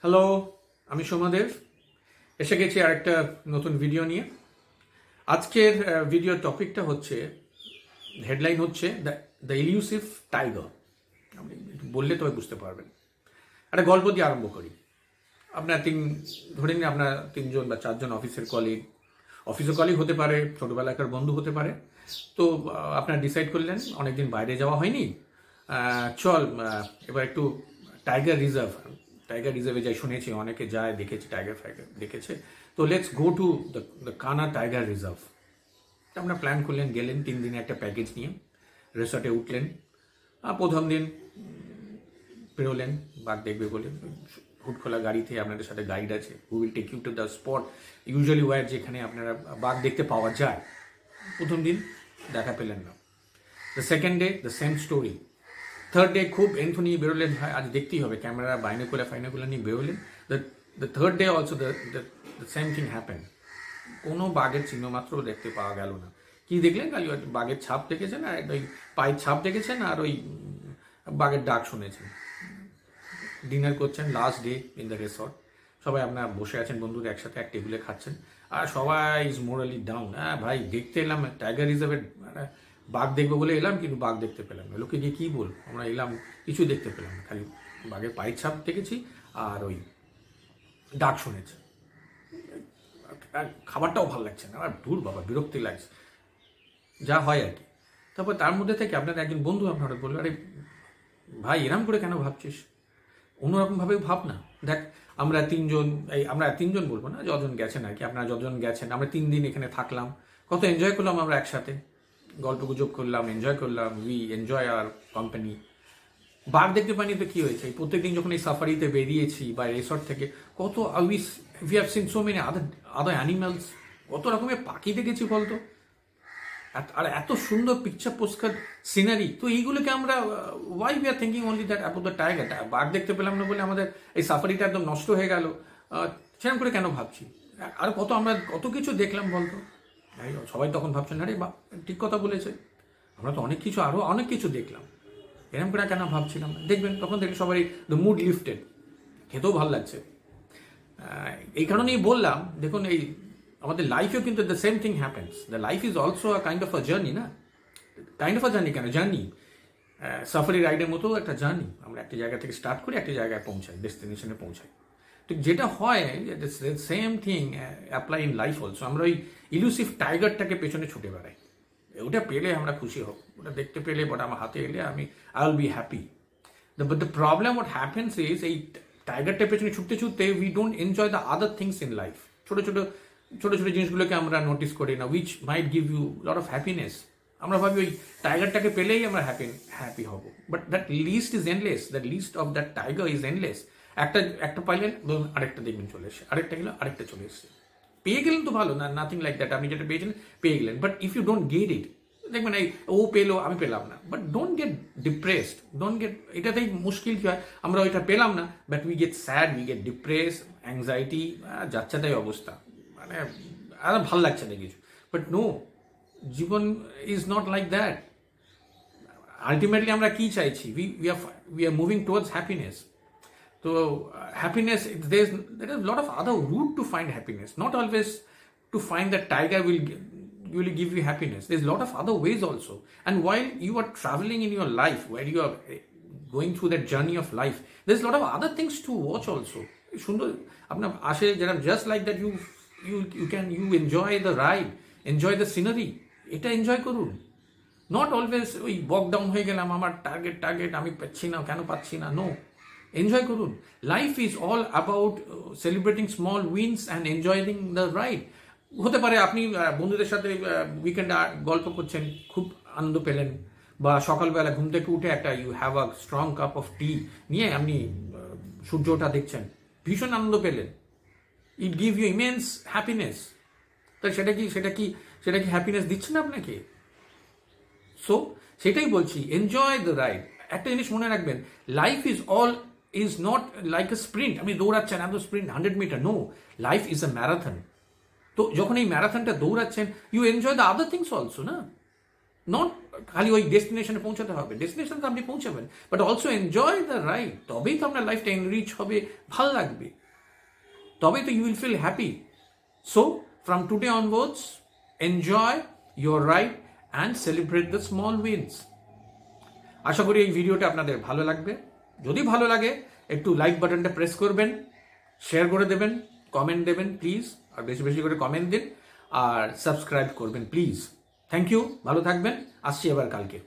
Hello, আমি সোমাদেব এসে গেছি আরেকটা নতুন ভিডিও নিয়ে। আজকের ভিডিওর টপিকটা হচ্ছে, হেডলাইন হচ্ছে দ্য ইলিউসিভ টাইগার। আপনি বললে তবে বুঝতে পারবেন। একটা গল্প দিয়ে আরম্ভ করি। ধরে নিন আপনার 3জন বা 4জন অফিসের কলিগ হতে পারে, ছোটবেলাকার বন্ধু হতে পারে। তো আপনারা ডিসাইড করলেন অনেকদিন বাইরে যাওয়া হয়নি, চল এবার একটু টাইগার রিজার্ভে যাই। শুনেছি অনেকে যায়, দেখেছি, টাইগার দেখেছে। তো লেটস গো টু দ্য কানা টাইগার রিজার্ভ। আমরা প্ল্যান করলেন, গেলেন 3 দিনে একটা প্যাকেজ নিয়ে, রিসর্টে উঠলেন। প্রথম দিন বেরোলেন বাঘ দেখবে বলে, হুড খোলা গাড়িতে, আপনাদের সাথে গাইড আছে, who will take you to the spot usually where, যেখানে আপনারা বাঘ দেখতে পাওয়া যায়। প্রথম দিন দেখা পেলেন না। The second day the same story. Third day খুব এন্থু নিয়ে বেরোলেন, ভাই আজ দেখতেই হবে, ক্যামেরা ফাইনোকুলার নিয়ে বেরোলেন। The third day also the same thing happen. কোনো বাঘের চিহ্ন মাত্র দেখতে পাওয়া গেল না। কি দেখলেন? খালি বাঘের ছাপ দেখেছেন, আর ওই পায়ের ছাপ দেখেছেন, আর ওই বাঘের ডাক শুনেছেন। ডিনার করছেন, last day in the resort. সবাই আপনার বসে আছেন বন্ধুরা একসাথে এক টেবিলে খাচ্ছেন, আর সবাই ইজ মোরালি ডাউন। হ্যাঁ ভাই, দেখতে এলাম টাইগার রিজার্ভের, বাঘ দেখবো বলে এলাম, কিন্তু বাঘ দেখতে পেলাম না। লোকে গিয়ে কী বল, আমরা এলাম কিছু দেখতে পেলাম না, খালি বাঘের পায়ের ছাপ দেখেছি আর ওই ডাক শুনেছি। খাবারটাও ভালো লাগছে না, আর দূর বাবা, বিরক্তি লাগছে, যা হয় আর কি। তারপর তার মধ্যে থেকে আপনার একজন বন্ধু আপনারা বললো, আরে ভাই এরম করে কেন ভাবছিস, অন্যরকমভাবে ভাব না। দেখ আমরা 3জন বলবো না, যজন গেছেন আর কি, আপনারা যজন গেছেন, আমরা 3 দিন এখানে থাকলাম, কত এনজয় করলাম আমরা একসাথে, গল্প গুজব করলাম, এনজয় করলাম, উই এনজয় আওয়ার কোম্পানি। বাঘ দেখতে পাইনি তো কি হয়েছে? প্রত্যেকদিন যখন এই সাফারিতে বেরিয়েছি বা রিসর্ট থেকে, কত we have seen so many other animals, কত রকমের পাখি দেখেছি বলতো, আর এত সুন্দর পিকচার পোস্টকার্ড সিনারি। তো এইগুলোকে আমরা why we are thinking only that about the tiger. বাঘ দেখতে পেলাম না বলে আমাদের এই সাফারিটা একদম নষ্ট হয়ে গেল, সেরকম করে কেন ভাবছি? আর আমরা কত কিছু দেখলাম বলতো। সবাই তখন ভাবছেন, আরে বা ঠিক কথা বলেছে, আমরা তো আরো অনেক কিছু দেখলাম, এরকম করে কেন ভাবছিলাম? দেখবেন তখন দেখলে সবারই দ্য মুড লিফটেড, খেতেও ভালো লাগছে। এই কারণেই বললাম, দেখুন এই আমাদের লাইফেও কিন্তু the same thing happens. The life is also a kind of a journey, না? কাইন্ড অফ আ জার্নি কেন, জার্নি সাফারি রাইডের মতো একটা জার্নি। আমরা একটা জায়গা থেকে স্টার্ট করি, একটা জায়গায় পৌঁছাই, ডেস্টিনেশনে পৌঁছাই। তো যেটা হয়, same thing apply in life also. আমরা ওই ইলুসিভ টাইগারটাকে পেছনে ছুটে বেড়াই, ওটা পেলে আমরা খুশি হব, ওটা দেখতে পেলে, ওটা আমার হাতে এলে I will be happy. But the problem what happens is, এই টাইগারটার পেছনে ছুটতে ছুটতে we don't enjoy the other things in life. ছোট ছোট জিনিসগুলোকে আমরা নোটিস করি না, which might give you lot of happiness. আমরা ভাবি ওই টাইগারটাকে পেলেই আমরা হ্যাপি হব, but that list is endless, that list of that tiger is endless. একটা পাইলেন, আরেকটা দেখবেন চলে এসে, আরেকটা গেল, আরেকটা চলে এসছে। পেয়ে গেলেন তো ভালো, না, নাথিং লাইক দ্যাট, আপনি যেটা পেয়েছেন পেয়ে গেলেন। But if you don't get it, দেখবেন এই ও পেলো আমি পেলাম না, বাট ডোন্ট গেট ডিপ্রেসড, এটাতেই মুশকিল কি হয়, আমরা ওইটা পেলাম না, but we get sad, we get depress, anxiety, যাচ্ছে তাই অবস্থা, মানে আর ভাল লাগছে না কিছু। বাট নো, জীবন is not like that. Ultimately আমরা কি চাইছি? We are moving towards happiness. তো happiness, there's a lot of other route to find happiness, not always to find that tiger will give you happiness. There's a lot of other ways also, and while you are traveling in your life, where you are going through that journey of life, there's a lot of other things to watch also. সুন্দর আপনার আসে, যেটা just like that you enjoy the ride, enjoy the scenery, এটা enjoy করুন। Not always ওই বক down হয়ে গেলাম, আমার টার্গেট আমি পাচ্ছি না, কেন পাচ্ছি না, নো, এনজয় করুন। Life is all about celebrating small wins and enjoying the ride. হতে পারে আপনি বন্ধুদের সাথে উইকেন্ডে গল্প করছেন, খুব আনন্দ পেলেন, বা সকালবেলা ঘুম থেকে উঠে একটা you have a strong cup of tea নিয়ে আপনি সূর্যটা দেখছেন, ভীষণ আনন্দ পেলেন, it give you immense happiness. তাই সেটা কি হ্যাপিনেস দিচ্ছে না আপনাকে? সো সেটাই বলছি, এনজয় দ্য রাইড। একটা জিনিস মনে রাখবেন, life is not like a sprint. আপনি দৌড়াচ্ছেন, এত sprint 100 metre, no, life is a marathon. তো যখন এই ম্যারাথনটা দৌড়াচ্ছেন, you enjoy the other things also, না? নট খালি ওই ডেস্টিনেশনে পৌঁছাতে হবে, ডেস্টিনেশনে তো আপনি পৌঁছাবেন, but also enjoy the ride. তবেই তো আপনার লাইফটা এনরিচ হবে, ভাল লাগবে, তবেই তো you will feel happy. So from today onwards enjoy your ride and celebrate the small wins. আশা করি এই ভিডিওটা আপনাদের ভালো লাগবে। যদি ভালো লাগে একটু লাইক বাটনটা প্রেস করবেন, শেয়ার করে দেবেন, কমেন্ট দেবেন প্লিজ, আর বেশি বেশি করে কমেন্ট দিন, আর সাবস্ক্রাইব করবেন প্লিজ। থ্যাংক ইউ, ভালো থাকবেন, আসছি আবার কালকে।